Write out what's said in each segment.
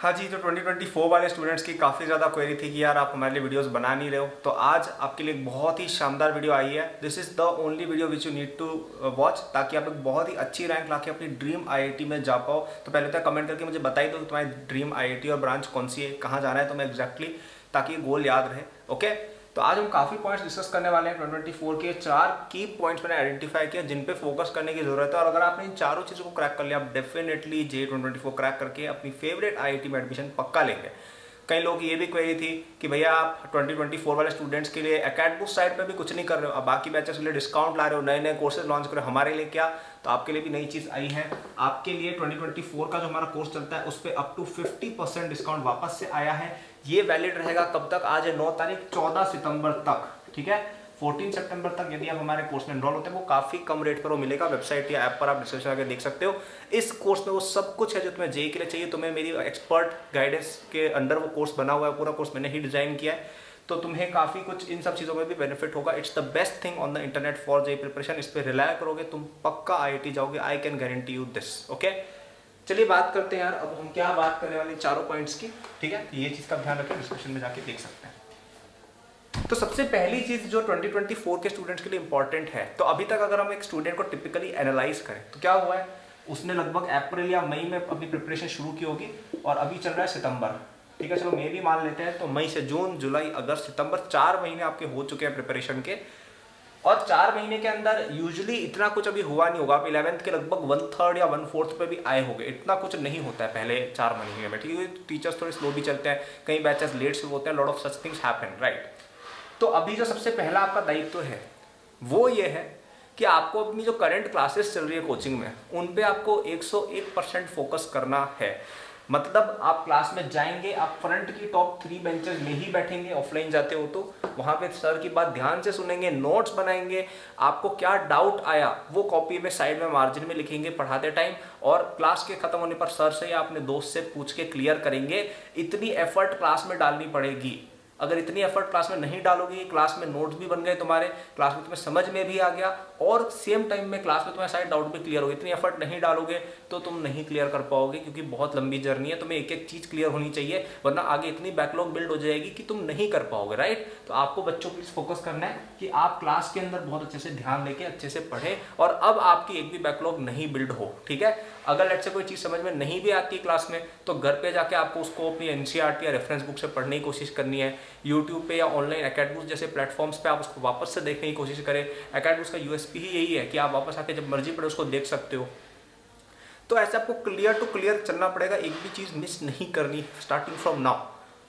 हाँ जी, तो 2024 वाले स्टूडेंट्स की काफ़ी ज़्यादा क्वेरी थी कि यार आप हमारे लिए वीडियोस बना नहीं रहे हो। तो आज आपके लिए एक बहुत ही शानदार वीडियो आई है। This is the only video which you need to watch, ताकि आप एक बहुत ही अच्छी रैंक लाके अपनी ड्रीम आईआईटी में जा पाओ। तो पहले तो कमेंट करके मुझे बताई दो कि तुम्हारी ड्रीम आईआईटी और ब्रांच कौन सी है, कहाँ जाना है तुम्हें एग्जैक्टली, ताकि गोल याद रहे। ओके, तो आज हम काफ़ी पॉइंट्स डिस्कस करने वाले हैं। 2024 के 4 की पॉइंट्स मैंने आइडेंटिफाई किया जिन पे फोकस करने की जरूरत है, और अगर आपने इन चारों चीज़ों को क्रैक कर लिया, आप डेफिनेटली जे 2024 क्रैक करके अपनी फेवरेट आईआईटी में एडमिशन पक्का लेंगे। कई लोग की ये भी क्वेरी थी कि भैया आप 2024 वाले स्टूडेंट्स के लिए एकेडमिक साइड पे भी कुछ नहीं कर रहे हो, अब बाकी बैचेस के लिए डिस्काउंट ला रहे हो, नए नए कोर्सेज लॉन्च कर रहे हो, हमारे लिए क्या? तो आपके लिए भी नई चीज़ आई है। आपके लिए 2024 का जो हमारा कोर्स चलता है उस पर अप टू 50% डिस्काउंट वापस से आया है। ये वैलिड रहेगा कब तक? आज है 9 तारीख, 14 सितंबर तक, ठीक है। 14 सितंबर तक यदि आप हमारे कोर्स में एनरोल होते हैं, वो काफी कम रेट पर वो मिलेगा। वेबसाइट या ऐप पर आप डिस्क्रिप्शन आके देख सकते हो। इस कोर्स में वो सब कुछ है जो तुम्हें जेईई के लिए चाहिए। तुम्हें मेरी एक्सपर्ट गाइडेंस के अंडर वो कोर्स बना हुआ है, पूरा कोर्स मैंने ही डिजाइन किया है, तो तुम्हें काफी कुछ इन सब चीजों में भी बेनिफिट होगा। It's the best thing on the internet for JEE preparation. इस पर रिलाय करोगे तुम पक्का आईआईटी जाओगे, I can guarantee you this. Okay, चलिए बात करते हैं यार, अब हम क्या बात करने वाले चारों पॉइंट्स की, ठीक है। ये चीज का ध्यान रखें, डिस्क्रिप्शन में जाके देख सकते हैं। तो सबसे पहली चीज जो 2024 के स्टूडेंट्स के लिए इंपॉर्टेंट है, तो अभी तक अगर हम एक स्टूडेंट को टिपिकली एनालाइज करें तो क्या हुआ है, उसने लगभग अप्रैल या मई में अपनी प्रिपरेशन शुरू की होगी, और अभी चल रहा है सितंबर, ठीक है। चलो मई भी मान लेते हैं, तो मई से जून, जुलाई, अगस्त, सितंबर, 4 महीने आपके हो चुके हैं प्रिपरेशन के। और 4 महीने के अंदर यूजुअली इतना कुछ अभी हुआ नहीं होगा। आप 11th के लगभग 1/3 या 1/4 पे भी आए होंगे। इतना कुछ नहीं होता है पहले 4 महीने में, ठीक है। टीचर्स थोड़े स्लो भी चलते हैं, कई बैचेस लेट शुरू होते हैं, lot of such things happen, right. तो अभी जो सबसे पहला आपका दायित्व है वो ये है कि आपको अपनी जो करंट क्लासेस चल रही है कोचिंग में, उन पे आपको 101% फोकस करना है। मतलब आप क्लास में जाएंगे, आप फ्रंट की टॉप 3 बेंचेस में ही बैठेंगे, ऑफलाइन जाते हो तो वहां पे सर की बात ध्यान से सुनेंगे, नोट्स बनाएंगे, आपको क्या डाउट आया वो कॉपी में साइड में मार्जिन में लिखेंगे पढ़ाते टाइम, और क्लास के खत्म होने पर सर से या अपने दोस्त से पूछ के क्लियर करेंगे। इतनी एफर्ट क्लास में डालनी पड़ेगी। अगर इतनी एफर्ट क्लास में नहीं डालोगे, क्लास में नोट्स भी बन गए तुम्हारे, क्लास में तुम्हें समझ में भी आ गया, और सेम टाइम में क्लास में तुम्हारे सारे डाउट भी क्लियर हो गए, इतनी एफर्ट नहीं डालोगे तो तुम नहीं क्लियर कर पाओगे, क्योंकि बहुत लंबी जर्नी है। तुम्हें एक एक चीज क्लियर होनी चाहिए, वरना आगे इतनी बैकलॉग बिल्ड हो जाएगी कि तुम नहीं कर पाओगे, राइट। तो आपको बच्चों को प्लीज फोकस करना है कि आप क्लास के अंदर बहुत अच्छे से ध्यान देके अच्छे से पढ़े, और अब आपकी एक भी बैकलॉग नहीं बिल्ड हो, ठीक है। अगर लेट से कोई चीज समझ में नहीं भी आती है क्लास में, तो घर पे जाके आपको उसको अपनी एनसीईआरटी या रेफरेंस बुक से पढ़ने की कोशिश करनी है। यूट्यूब पे या ऑनलाइन एकेडमिक्स जैसे प्लेटफॉर्म्स पे आप उसको वापस से देखने की कोशिश करें। एकेडमिक्स का यूएसपी ही यही है कि आप वापस आके जब मर्जी पढ़े उसको देख सकते हो। तो ऐसे आपको क्लियर टू क्लियर चलना पड़ेगा, एक भी चीज मिस नहीं करनी स्टार्टिंग फ्रॉम नाउ,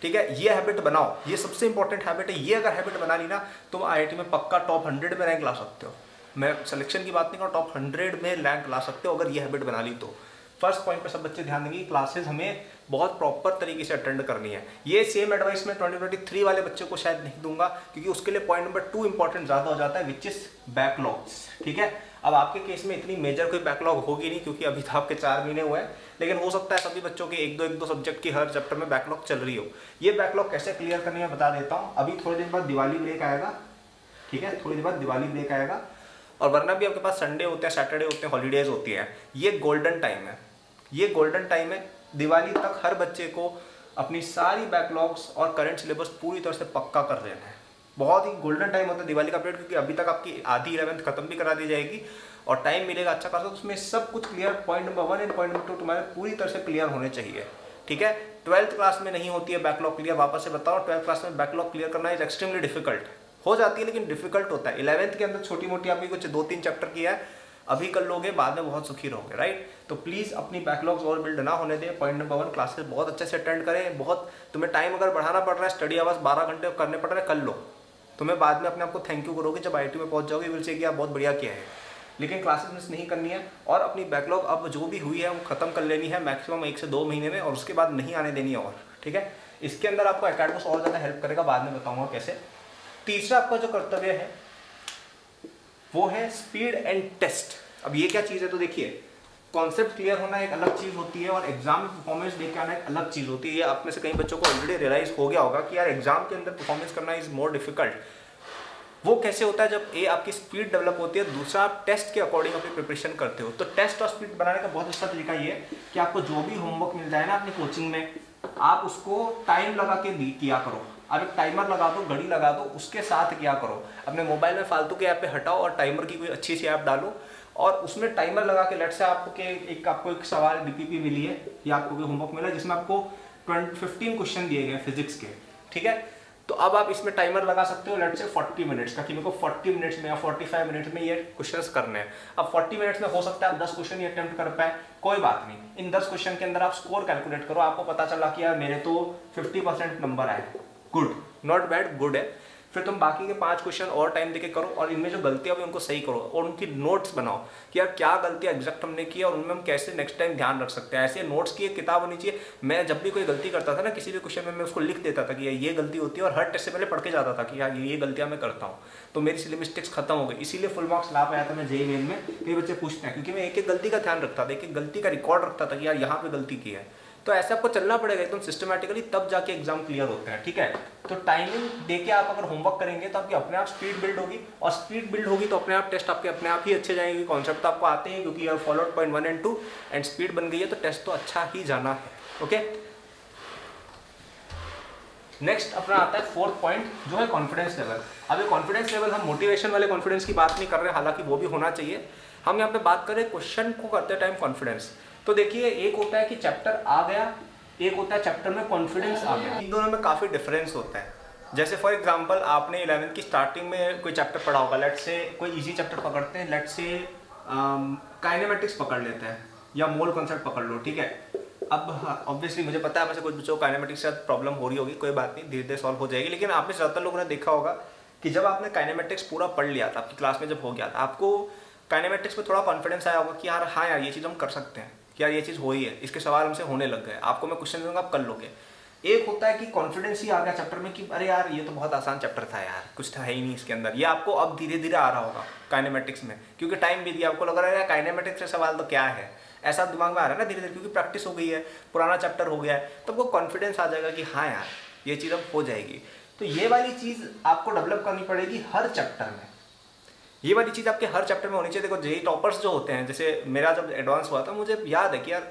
ठीक है। ये हैबिट बनाओ, ये सबसे इंपॉर्टेंट हैबिट है। ये अगर हैबिट बना ली ना, तुम आईआईटी में पक्का टॉप 100 में रैंक ला सकते हो। मैं सिलेक्शन की बात नहीं कर रहा, टॉप 100 में रैंक ला सकते हो अगर ये हैबिट बना ली तो। फर्स्ट पॉइंट पे सब बच्चे ध्यान देंगे, क्लासेस हमें बहुत प्रॉपर तरीके से अटेंड करनी है। ये सेम एडवाइस मैं 2023 वाले बच्चों को शायद नहीं दूंगा, क्योंकि उसके लिए पॉइंट नंबर 2 इंपॉर्टेंट ज्यादा हो जाता है, विच इज बैकलॉग्स, ठीक है। अब आपके केस में इतनी मेजर कोई बैकलॉग होगी नहीं, क्योंकि अभी तो आपके 4 महीने हुए हैं, लेकिन हो सकता है सभी बच्चों के एक दो सब्जेक्ट की हर चैप्टर में बैकलॉग चल रही हो। ये बैकलॉग कैसे क्लियर करनी है बता देता हूँ। अभी थोड़े दिन बाद दिवाली ब्रेक आएगा, ठीक है, थोड़ी देर बाद दिवाली ब्रेक आएगा, और वरना भी आपके पास संडे होते हैं, सैटरडे होते हैं, हॉलीडेज होती है। ये गोल्डन टाइम है, ये गोल्डन टाइम है। दिवाली तक हर बच्चे को अपनी सारी बैकलॉग्स और करंट सिलेबस पूरी तरह से पक्का कर देना है। बहुत ही गोल्डन टाइम होता है दिवाली का पीरियड, क्योंकि अभी तक आपकी आधी 11th खत्म भी करा दी जाएगी, और टाइम मिलेगा अच्छा खासा। तो उसमें सब कुछ clear, point number 1 and point number 2 तुम्हारे पूरी तरह से क्लियर होने चाहिए, ठीक है। 12th क्लास में नहीं होती है बैकलॉग क्लियर, वापस से बताओ, 12th क्लास में बैकलॉग क्लियर करना इज एक्सट्रीमली डिफिकल्ट। हो जाती है लेकिन डिफिकल्ट होता है। 11th के अंदर छोटी मोटी आपकी कुछ 2-3 चैप्टर की है, अभी कर लोगे, बाद में बहुत सुखी रहोगे, राइट। तो प्लीज अपनी बैकलॉग्स और बिल्ड ना होने दें। पॉइंट नंबर 1, क्लासेस बहुत अच्छे से अटेंड करें। बहुत तुम्हें टाइम अगर बढ़ाना पड़ रहा है, स्टडी आवर्स 12 घंटे करने पड़ रहे हैं, कर लो। तुम्हें बाद में अपने आप को थैंक यू करोगे जब आईआईटी में पहुंच जाओगे, विल से कि आप बहुत बढ़िया किया है। लेकिन क्लासेस मिस नहीं करनी है, और अपनी बैकलॉग अब जो भी हुई है वो खत्म कर लेनी है मैक्सिमम 1 से 2 महीने में, और उसके बाद नहीं आने देनी है, और ठीक है। इसके अंदर आपको एकेडमिक्स और ज्यादा हेल्प करेगा, बाद में बताऊंगा कैसे। तीसरा आपका जो कर्तव्य है वो है स्पीड एंड टेस्ट। अब ये क्या चीज है, तो देखिए, कॉन्सेप्ट क्लियर होना एक अलग चीज होती है, और एग्जाम में परफॉर्मेंस देके आना एक अलग चीज होती है। ये आप में से कई बच्चों को ऑलरेडी रियलाइज हो गया होगा कि यार एग्जाम के अंदर परफॉर्मेंस करना इज मोर डिफिकल्ट। वो कैसे होता है, जब आपकी स्पीड डेवलप होती है, दूसरा आप टेस्ट के अकॉर्डिंग अपनी प्रिपरेशन करते हो। तो टेस्ट और स्पीड बनाने का बहुत अच्छा तरीका ये है कि आपको जो भी होमवर्क मिल जाए ना अपनी कोचिंग में, आप उसको टाइम लगा के किया करो। आप एक टाइमर लगा दो, घड़ी लगा दो, उसके साथ क्या करो, अपने मोबाइल में फालतू के ऐप पे हटाओ और टाइमर की कोई अच्छी सी ऐप डालो और उसमें टाइमर लगा के लेट से आपको एक सवाल डीपीपी मिली है या आपको कोई होमवर्क मिला जिसमें आपको 15 क्वेश्चन दिए गए फिजिक्स के, ठीक है। तो अब आप इसमें टाइमर लगा सकते हो लेट से 40 मिनट्स का कि मेरे को 40 मिनट्स में या 45 मिनट्स में ये क्वेश्चंस करने हैं। अब 40 मिनट्स में हो सकता है आप 10 क्वेश्चन ही अटेम्प्ट कर पाए, कोई बात नहीं। इन 10 क्वेश्चन के अंदर आप स्कोर कैलकुलेट करो, आपको पता चला कि यार मेरे तो 50% नंबर आए, गुड, नॉट बैड, गुड है। फिर तुम बाकी के 5 क्वेश्चन और टाइम देके करो और इनमें जो गलतियां हुई उनको सही करो और उनकी नोट्स बनाओ कि यार क्या गलतियां एग्जैक्ट हमने की और उनमें हम कैसे नेक्स्ट टाइम ध्यान रख सकते हैं। ऐसे नोट्स की एक किताब होनी चाहिए। मैं जब भी कोई गलती करता था ना किसी भी क्वेश्चन में, मैं उसको लिख देता था कि ये गलती होती है और हर टेस्ट से पहले पढ़ के जाता था कि यार ये गलतियां मैं करता हूँ, तो मेरी सिली मिस्टेक्स खत्म हो गई। इसीलिए फुल मार्क्स ला पाया था मैं जेईई मेन में। कई बच्चे पूछते हैं क्योंकि मैं एक एक गलती का ध्यान रखता था, एक एक गलती का रिकॉर्ड रखता था कि यार यहाँ पे गलती की है। तो ऐसे आपको चलना पड़ेगा एकदम सिस्टमैटिकली, तब जाके एग्जाम क्लियर होते हैं, ठीक है। तो टाइमिंग देके आप अगर होमवर्क करेंगे तो आपकी अपने आप स्पीड बिल्ड होगी और स्पीड बिल्ड होगी तो अपने आप टेस्ट आपके अपने आप ही अच्छे जाएंगे। कॉन्सेप्ट तो आपको आते हैं क्योंकि यार फॉलोड पॉइंट 1 और 2 एंड स्पीड बन गई है तो टेस्ट तो अच्छा ही जाना है, ओके। नेक्स्ट अपना आता है 4th पॉइंट जो है कॉन्फिडेंस लेवल। अब ये कॉन्फिडेंस लेवल हम मोटिवेशन वाले कॉन्फिडेंस की बात नहीं कर रहे, हालांकि वो भी होना चाहिए। हम यहाँ पे बात करें क्वेश्चन को करते टाइम कॉन्फिडेंस। तो देखिए एक होता है कि चैप्टर आ गया, एक होता है चैप्टर में कॉन्फिडेंस आ गया। इन दोनों में काफ़ी डिफरेंस होता है। जैसे फॉर एग्जांपल आपने 11th की स्टार्टिंग में कोई चैप्टर पढ़ा होगा, लेट से कोई इजी चैप्टर पकड़ते हैं, लेट से काइनेमेटिक्स पकड़ लेते हैं या मोल कॉन्सेप्ट पकड़ लो, ठीक है। अब ऑब्वियसली मुझे पता है वैसे कुछ बच्चों को काइनेमेटिक्स से प्रॉब्लम हो रही होगी, कोई बात नहीं, धीरे धीरे सॉल्व हो जाएगी। लेकिन आपने ज़्यादातर लोगों ने देखा होगा कि जब आपने काइनेमेटिक्स पूरा पढ़ लिया था, आपकी क्लास में जब हो गया था, आपको काइनेमेटिक्स में थोड़ा कॉन्फिडेंस आया होगा कि यार हाँ यार ये चीज़ हम कर सकते हैं, कि यार ये चीज़ हो ही है, इसके सवाल हमसे होने लग गए, आपको मैं क्वेश्चन दूंगा आप कर लोगे। एक होता है कि कॉन्फिडेंस ही आ गया चैप्टर में कि अरे यार ये तो बहुत आसान चैप्टर था यार, कुछ था ही नहीं इसके अंदर। ये आपको अब धीरे धीरे आ रहा होगा काइनेमेटिक्स में, क्योंकि टाइम भी दिया, आपको लग रहा है काइनेमेटिक्स से सवाल तो क्या है, ऐसा दिमाग में आ रहा है ना धीरे धीरे, क्योंकि प्रैक्टिस हो गई है, पुराना चैप्टर हो गया है, तो आपको कॉन्फिडेंस आ जाएगा कि हाँ यार ये चीज़ अब हो जाएगी। तो ये वाली चीज़ आपको डेवलप करनी पड़ेगी हर चैप्टर में। ये वाली चीज़ आपके हर चैप्टर में होनी चाहिए। देखो जेईई टॉपर्स जो होते हैं, जैसे मेरा जब एडवांस हुआ था, मुझे याद है कि यार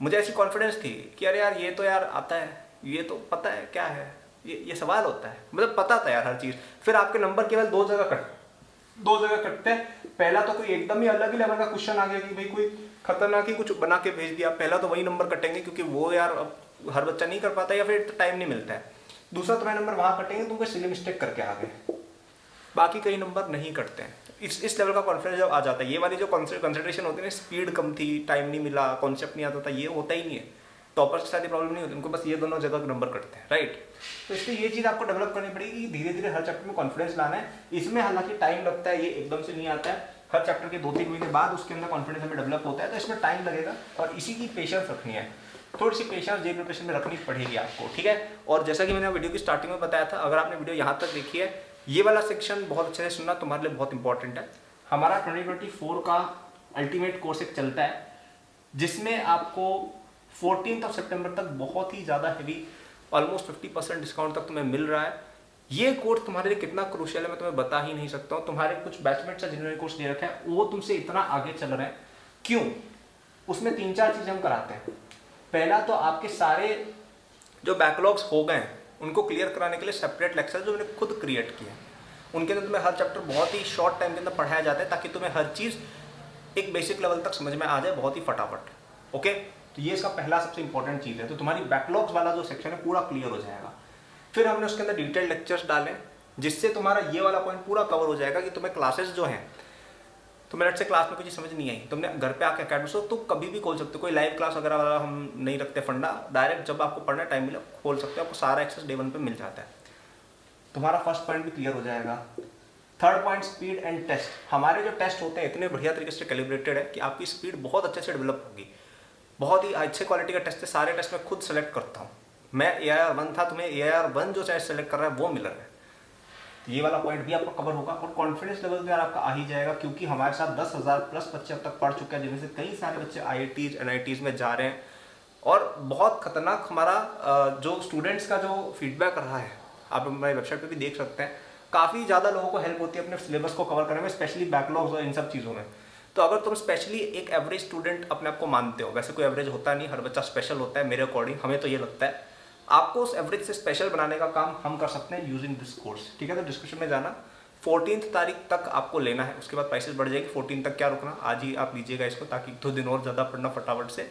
मुझे ऐसी कॉन्फिडेंस थी कि अरे यार ये तो यार आता है, ये तो पता है क्या है, ये सवाल होता है, मतलब पता था यार हर चीज़। फिर आपके नंबर केवल दो जगह कटते हैं। पहला तो कोई एकदम ही अलग ही लेवल का क्वेश्चन आ गया कि भाई कोई खतरनाक ही कुछ बना के भेज दिया, पहला तो वही नंबर कटेंगे क्योंकि वो यार अब हर बच्चा नहीं कर पाता या फिर टाइम नहीं मिलता है। दूसरा तुम्हारे नंबर वहाँ कटेंगे तुम कोई सिली मिस्टेक करके आ गए, बाकी कई नंबर नहीं कटते हैं। इस लेवल का कॉन्फिडेंस जब आ जाता है, ये वाली जो कंसंट्रेशन होती है ना, स्पीड कम थी, टाइम नहीं मिला, कॉन्सेप्ट नहीं आता था, ये होता ही नहीं है। टॉपर्स के साथ ये प्रॉब्लम नहीं होती, उनको बस ये दोनों जगह नंबर कटते हैं, राइट। तो इसलिए ये चीज़ आपको डेवलप करनी पड़ेगी कि धीरे धीरे हर चैप्टर में कॉन्फिडेंस लाना है। इसमें हालांकि टाइम लगता है, ये एकदम से नहीं आता है, हर चैप्टर के 2-3 महीने बाद उसके अंदर कॉन्फिडेंस हमें डेवलप होता है, तो इसमें टाइम लगेगा और इसी की पेशेंस रखनी है। थोड़ी सी पेशेंस जेईई प्रिपरेशन में रखनी पड़ेगी आपको, ठीक है। और जैसा कि मैंने वीडियो की स्टार्टिंग में बताया था, अगर आपने वीडियो यहाँ तक देखी है, ये वाला सेक्शन बहुत अच्छे से सुनना, तुम्हारे लिए बहुत इंपॉर्टेंट है। हमारा 2024 का अल्टीमेट कोर्स एक चलता है जिसमें आपको 14 सितंबर तक बहुत ही ज़्यादा हेवी, ऑलमोस्ट 50% डिस्काउंट तक तुम्हें मिल रहा है। ये कोर्स तुम्हारे लिए कितना क्रूशियल है मैं तुम्हें बता ही नहीं सकता हूँ। तुम्हारे कुछ बैचमेट्स हैं जिन्होंने कोर्स ले रखा है, वो तुमसे इतना आगे चल रहे हैं, क्यों? उसमें 3-4 चीज़ें हम कराते हैं। पहला तो आपके सारे जो बैकलॉग्स हो गए हैं उनको क्लियर कराने के लिए सेपरेट लेक्चर जो मैंने खुद क्रिएट किए हैं, उनके अंदर तुम्हें हर चैप्टर बहुत ही शॉर्ट टाइम के अंदर पढ़ाया जाता है ताकि तुम्हें हर चीज़ एक बेसिक लेवल तक समझ में आ जाए बहुत ही फटाफट, ओके। तो ये इसका पहला सबसे इंपॉर्टेंट चीज़ है। तो तुम्हारी बैकलॉग्स वाला जो सेक्शन है पूरा क्लियर हो जाएगा। फिर हमने उसके अंदर डिटेल्ड लेक्चर्स डाले जिससे तुम्हारा ये वाला पॉइंट पूरा कवर हो जाएगा कि तुम्हें क्लासेस जो हैं, तुम्हें लेट से क्लास में कोई चीज़ समझ नहीं आई, तुमने घर पे आके अकेडमी से तो कभी भी खोल सकते हो। कोई लाइव क्लास वगैरह वाला हम नहीं रखते फंडा, डायरेक्ट जब आपको पढ़ना टाइम मिले खोल सकते हो, आपको सारा एक्सेस डे 1 पे मिल जाता है। तुम्हारा फर्स्ट पॉइंट भी क्लियर हो जाएगा। Third point speed and test. हमारे जो टेस्ट होते हैं इतने बढ़िया तरीके से कैलिब्रेटेड है कि आपकी स्पीड बहुत अच्छे से डेवलप होगी। बहुत ही अच्छे क्वालिटी का टेस्ट है, सारे टेस्ट मैं खुद सेलेक्ट करता हूँ। मैं AIR-1 था, तुम्हें AIR-1 जो चाहे सेलेक्ट कर रहा है वो मिल रहा है। ये वाला पॉइंट भी आपका कवर होगा और कॉन्फिडेंस लेवल भी आपका आ ही जाएगा, क्योंकि हमारे साथ 10,000 प्लस बच्चे अब तक पढ़ चुके हैं, जिनमें से कई सारे बच्चे IITs NITs में जा रहे हैं। और बहुत खतरनाक हमारा जो स्टूडेंट्स का जो फीडबैक रहा है, आप हमारी वेबसाइट पे भी देख सकते हैं, काफ़ी ज़्यादा लोगों को हेल्प होती है अपने सिलेबस को कवर करने में, स्पेशली बैकलॉग्स और इन सब चीज़ों में। तो अगर तुम स्पेशली एक एवरेज स्टूडेंट अपने आप को मानते हो, वैसे कोई एवरेज होता नहीं, हर बच्चा स्पेशल होता है मेरे अकॉर्डिंग, हमें तो ये लगता है, आपको उस एवरेज से स्पेशल बनाने का काम हम कर सकते हैं यूजिंग दिस कोर्स। ठीक है, तो डिस्क्रिप्शन में जाना, 14 तारीख तक आपको लेना है, उसके बाद प्राइसेस बढ़ जाएगी। 14 तक क्या रुकना, आज ही आप लीजिएगा इसको, ताकि 2 दिन और ज़्यादा पढ़ना फटाफट से।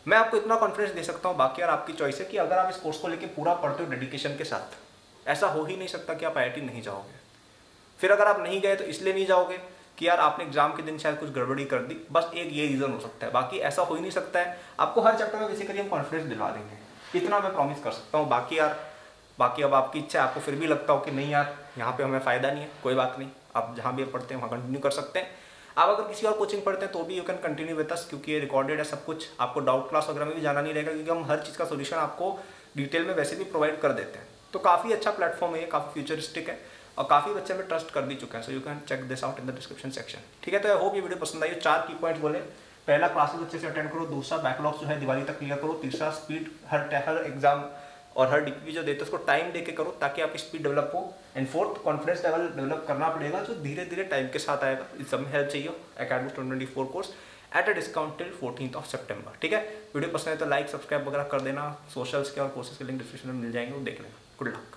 मैं आपको इतना कॉन्फिडेंस दे सकता हूँ, बाकी यार आपकी चॉइस है कि अगर आप इस कोर्स को लेकर पूरा पढ़ते हो डेडिकेशन के साथ, ऐसा हो ही नहीं सकता कि आप IIT नहीं जाओगे। फिर अगर आप नहीं गए तो इसलिए नहीं जाओगे कि यार आपने एग्जाम के दिन शायद कुछ गड़बड़ी कर दी, बस एक ये रीज़न हो सकता है, बाकी ऐसा हो ही नहीं सकता है। आपको हर चैप्टर में बेसिकली हम कॉन्फिडेंस दिलवा देंगे, इतना मैं प्रॉमिस कर सकता हूँ। बाकी अब आपकी इच्छा है, आपको फिर भी लगता हो कि नहीं यार यहाँ पे हमें फ़ायदा नहीं है, कोई बात नहीं, आप जहाँ भी पढ़ते हैं वहाँ कंटिन्यू कर सकते हैं। आप अगर किसी और कोचिंग पढ़ते हैं तो भी you can continue with us, क्योंकि ये रिकॉर्डेड है सब कुछ। आपको डाउट क्लास वगैरह में भी जाना नहीं रहेगा, क्योंकि हम हर चीज़ का सोल्यूशन आपको डिटेल में वैसे भी प्रोवाइड कर देते हैं। तो काफ़ी अच्छा प्लेटफॉर्म है ये, काफ़ी फ्यूचरिस्टिक है और काफ़ी बच्चे में ट्रस्ट कर भी चुके हैं। So you can check this out in the description section. ठीक है, तो आई होप ये वीडियो पसंद आई। 4 की पॉइंट्स बोले, पहला क्लासेस अच्छे से अटेंड करो, दूसरा बैकलॉग्स जो है दिवाली तक क्लियर करो, तीसरा स्पीड हर एग्जाम और हर DPP जो देते हैं उसको टाइम दे के करो ताकि आपकी स्पीड डेवलप हो, and fourth confidence level develop करना पड़ेगा जो धीरे धीरे टाइम के साथ आएगा। इस सब में हेल्प चाहिए Academics 2024 course at a discount till 14 सितंबर। ठीक है, वीडियो पसंद है तो लाइक सब्सक्राइब वगैरह कर देना। सोशल्स के और कोर्सेज के लिंक डिस्क्रिप्शन में मिल जाएंगे, वो देख लेना। Good luck.